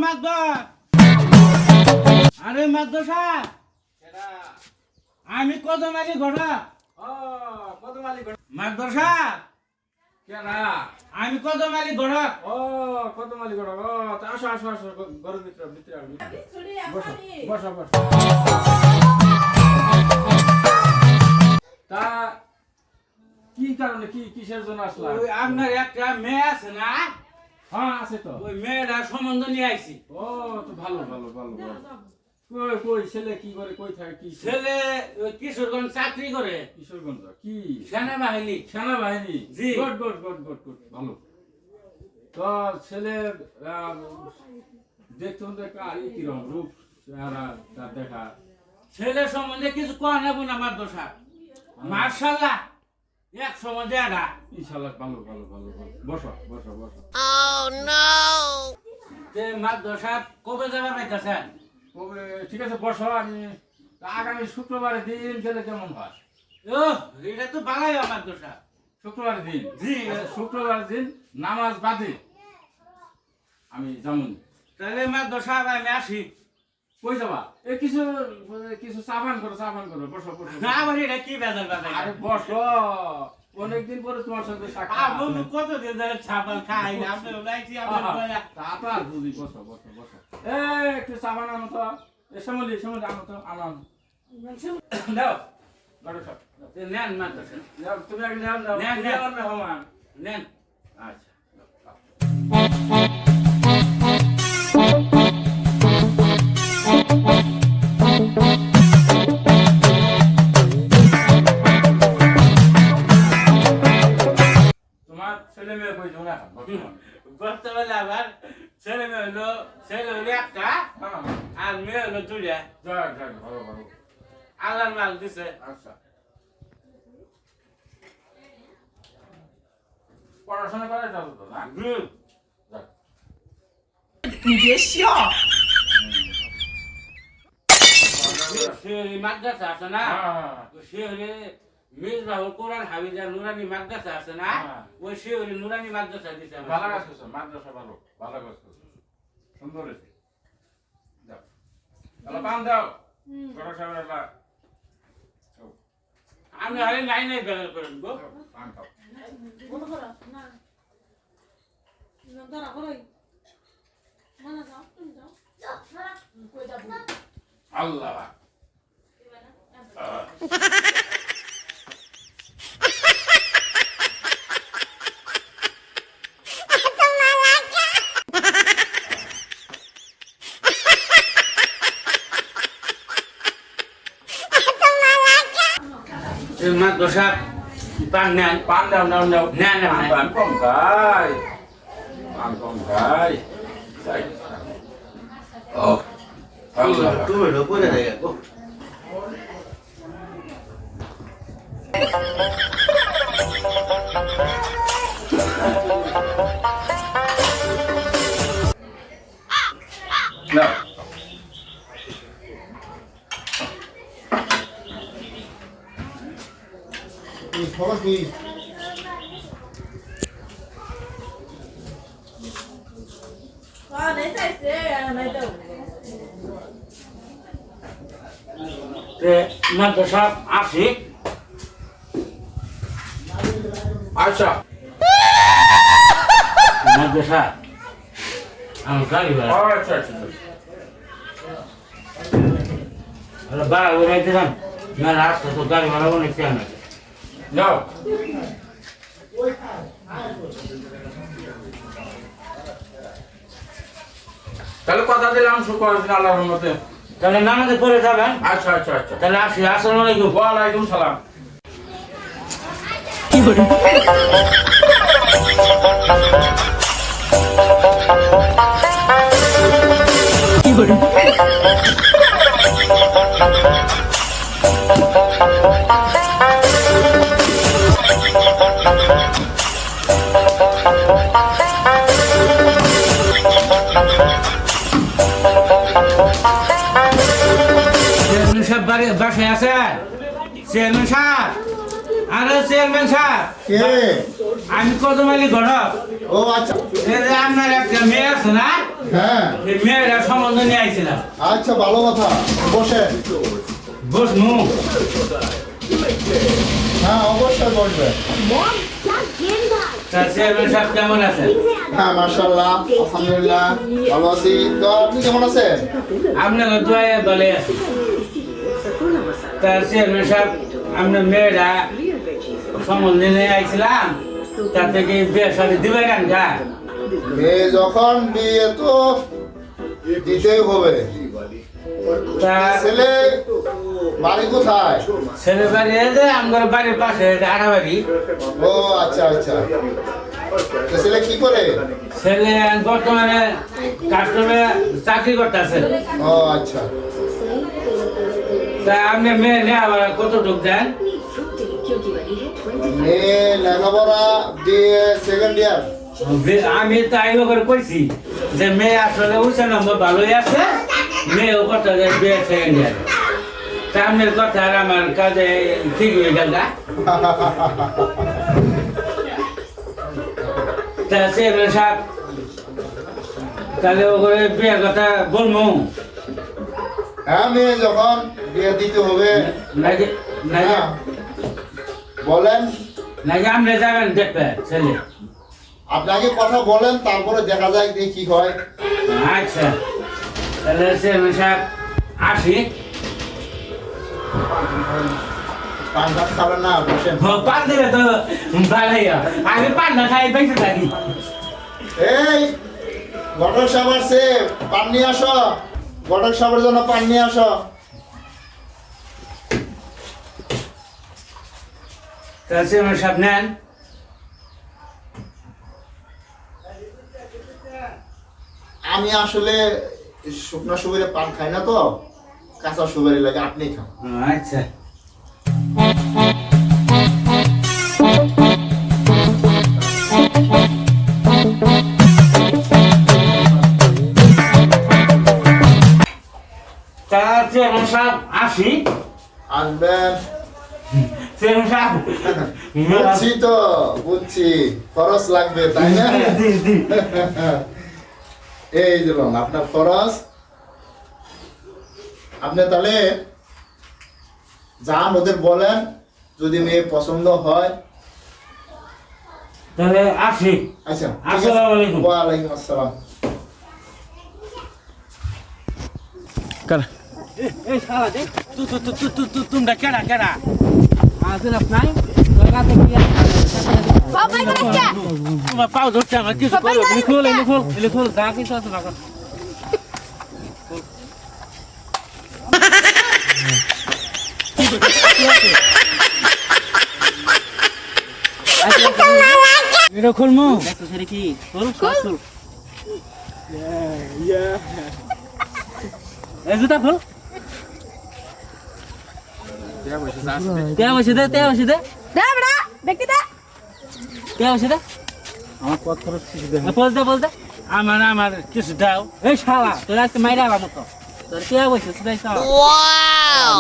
মাদর আরে মাদর সাহেব আমি কদমালি ঘোড়া কদমালি মাদর সাহেব কেনা আমি কদমালি ঘোড়া কদমালি গড় তা আসো আসো আসো ঘরের ভিতরে ভিতরে বসো বসো বসো তা কি কারণে কি কিসের জন্য আসলা ওই আপনার একটা মেয়ে আছে না হ্যাঁ আছে তো ওই মেয়েটা সম্বন্ধ নিয়ে আইছি তো ভালো ভালো ভালো ভালো কই কই ছেলে কি করে কই থাকে কি ছেলে ওই কিশোরগঞ্জ চাকরি করে কিশোরগঞ্জ কি সেনাবাহিনী সেনাবাহিনী জি। Good good good good good ভালো তো ছেলে দেখুন দেখা কিরকম রূপ চেহারা তার দেখা ছেলে সম্বন্ধে কিছু কয় নেব না মাদর সাহেব মার্শাল্লাহ এক সম্বন্ধে এটা ইনশাআল্লাহ ভালো ভালো ভালো ভালো বসো বসো বসো যে মাদর সাহেব কবে যাবেন নাইতেছেন কবে ঠিক আছে বসো আমি আগামী শুক্রবারের দিন গেলে কেমন হয় ও এটা তো বালাই আমার দোষা শুক্রবারের দিন জি শুক্রবারের দিন নামাজ বাদে আমি যেমন তাহলে মাদর সাহেব আমি আসি কই যাবা এ কিছু কিছু সাবান করো বসো বসো না আমার এটা কি বেজাল বেজাল আরে বসো অনেকদিন পরে তোমার সঙ্গে সাক্ষাৎ আপনি কতদিন ধরে ছাপাল খাই না আপনি লাইছি আপনি তা তো আর বুঝি বসো বসো বসো একটু সাবান আনো তো শ্যামলি আনো তো আনো দাও বড় সব নেন মাদর সাহেব তুমি আগে নাও নাও নেন, তুমি নেন। আমার মেহমান নেন আচ্ছা তোমার ছেলে মেয়ে কই তোমরা বর্তমানে আবার ছেলে হলো একটা আর মেয়ে হলো দুইটা জয় জয় ভালো ভালো আল্লাহর মাল দিছে আচ্ছা পড়াশোনা করে যাবো তো না হুম যাক। 你别笑。 সে মাদ্রাসা আছে না হ্যাঁ, সে হলে মিসবাহুল কোরআন হাফিজা নুরানি মাদ্রাসা আছে না হ্যাঁ। ওই সে হলে নুরানি মাদ্রাসা দিছে আমার। ভালো কাজ করছো মাদ্রাসা ভালো ভালো কাজ করছো সুন্দর হয়েছে যাও তাহলে পান দাও বড় সাহেবের লা আমি আরে লাইনে বের করেন গো পান খাও বন্ধ করো না ধরা করোই না যাও তুমি যাও কই যাবো আল্লাহ এই মাদ্রাসা পান নেন পান দাও নাও নাও না, না, না। পান কম খাই পান কম খাই যাই ও আল্লাহ তুমি উপরে দেয় গো না নাই চাইছে নাই দাও তে মাদ্রাসা আসি আচ্ছা মাদ্রাসা আমার গাড়ি ভাড়া আচ্ছা আচ্ছা ভাড়া করে দিলাম না রাস্তা তো গাড়ি ভাড়া অনেক কেন যাও তাহলে কথা দিলাম শুক্রবার দিন আল্লাহর রহমতে তাহলে নামাজে পড়ে যাবেন আচ্ছা আচ্ছা আচ্ছা তাহলে আসি আসসালামু আলাইকুম ওয়ালাইকুম সালাম চেয়ারম্যান সাহেব বাসায় আছে চেয়ারম্যান সাহেব আরে চেয়ারম্যান সাহেব কে আমি কদমালি ঘটক ও আচ্ছা এই যে আপনার একটা মেয়ে আছে না হ্যাঁ এই মেয়েরা সম্বন্ধ নিয়ে আইছিলাম। আচ্ছা ভালো কথা বসেন বসনু। হ্যাঁ অবশ্যই বসবেন তা চেয়ারম্যান সাহেব কেমন আছেন? হ্যাঁ মাশাআল্লাহ আলহামদুলিল্লাহ ভালো আছি তো আপনি কেমন আছেন আপনার দোয়ায় বলে আছি। তা চেয়ারম্যান সাহেব আপনার মেয়েরা সম্বন্ধ নিয়ে আইছিলাম, তার থেকে বিয়ে শাদী দিবে কেন গা? মেয়ে যখন বিয়ে তো দিতেই হবে তা ছেলে বাড়ি কোথায় ছেলে বাড়ি এলে আমার বাড়ির পাশে আড়া বাড়ি। ও আচ্ছা আচ্ছা তো ছেলে কি করে ছেলে বর্তমানে কাস্টমে চাকরি করতেছে। ও আচ্ছা তা আপনি মেয়ে নিয়ে আবার কত ঢুক দেন? মেয়ে লেখাপড়া বিয়ে সেকেন্ড ইয়ার আমি তাই করে কইছি যে মেয়ে আসলে উচ্চ নম্বর ভালোই আছে, মেয়েও কথা যে বিয়ে সেকেন্ড ইয়ার। তা আপনার কথা আর আমার কাজে ঠিক হয়ে গেল না? তা চেয়ারম্যান সাহেব তাহলে ও করে বিয়ের কথা বলবো হ্যাঁ মেয়ে যখন বিয়ে দিতে হবে নাকি? নাকি হ্যাঁ, বলেন নাকি আপনি যাবেন দেখবে ছেলে? আপনাকে কথা বলেন তারপরে দেখা যায় যে কি হয় আচ্ছা তাহলে চেয়ারম্যান সাহেব আসি। পান ভাত খাবেন না বসেন পান দিলে তো ভালোই হয়। আমি পান না খাই বেঁচে থাকি। এই ঘটক সাহেব আসছে পান নিয়ে আসো ঘটক সাহেবের জন্য পান নিয়ে আসো তা চেয়ারম্যান সাহেব নেন। আমি আসলে শুকনো সুপারি পান খাই না তো কাঁচা সুপারি লাগে আপনি খান আচ্ছা তা চেয়ারম্যান সাহেব আসি। আসবেন চেয়ারম্যান সাহেব বুঝছি তো বুঝছি খরচ লাগবে তাই না জি জি এই দিলাম আপনার খরচ আপনি তাহলে যান ওদের বলেন যদি মেয়ে পছন্দ হয় তাহলে আসি। আচ্ছা আসসালামু আলাইকুম। ওয়ালাইকুম আসসালাম এই শালা দে তোমরা কেডা কেডা আসেন আপনাই লাগাতে কি বাবাই করে তোমার পাও ধরতে আমার কিছু করো লিখো যা কিছু আছে লাগা এটা খুলমু সেটা কি খুল খুল এই জুতা খুল তে বসে দে দে বড়া দেখি দে কে বসে দে আমার কত খরচ কিছু দেখেন বলতে আমার কিছু দাও। এই শালা তোর আজকে মাইরা আমার মতো তোর কে বসে শুধাই শালা। ওয়াও